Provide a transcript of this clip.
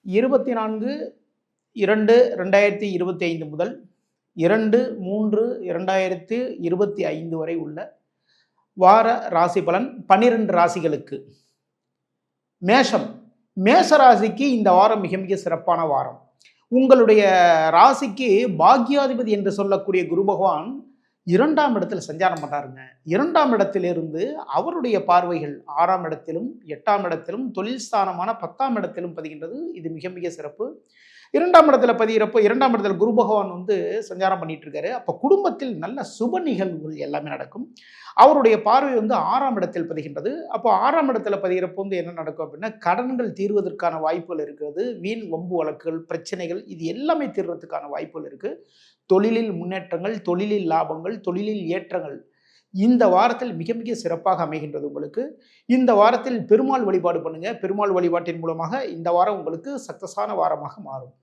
24/2/2025 முதல் 2/3/2025 வரை உள்ள வார ராசி பலன் 12 ராசிகளுக்கு. மேஷம். மேஷ ராசிக்கு இந்த வாரம் மிக மிக சிறப்பான வாரம். உங்களுடைய ராசிக்கு பாக்யாதிபதி என்று சொல்லக்கூடிய குரு பகவான் 2ஆம் இடத்துல சஞ்சாரம் பண்றாருங்க. 2ஆம் இடத்திலிருந்து அவருடைய பார்வைகள் 6ஆம் இடத்திலும் 8ஆம் இடத்திலும் தொழில் ஸ்தானமான 10ஆம் இடத்திலும் பதிகின்றது. இது மிக மிக சிறப்பு. 2ஆம் இடத்துல பதிகிறப்போ 2ஆம் இடத்துல குரு பகவான் சஞ்சாரம் பண்ணிட்டு இருக்காரு. அப்போ குடும்பத்தில் நல்ல சுப நிகழ்வுகள் எல்லாமே நடக்கும். அவருடைய பார்வை 6ஆம் இடத்தில் பதிகின்றது. அப்போ 6ஆம் இடத்துல பதிகிறப்போ என்ன நடக்கும் அப்படின்னா, கடன்கள் தீர்வதற்கான வாய்ப்புகள் இருக்கிறது. வீண் வம்பு வழக்குகள், பிரச்சனைகள் இது எல்லாமே தீர்வதற்கான வாய்ப்புகள் இருக்கு. தொழிலில் முன்னேற்றங்கள், தொழிலில் லாபங்கள், தொழிலில் ஏற்றங்கள் இந்த வாரத்தில் மிக மிக சிறப்பாக அமைகின்றது உங்களுக்கு. இந்த வாரத்தில் பெருமாள் வழிபாடு பண்ணுங்க. பெருமாள் வழிபாட்டின் மூலமாக இந்த வாரம் உங்களுக்கு சக்சஸான வாரமாக மாறும்.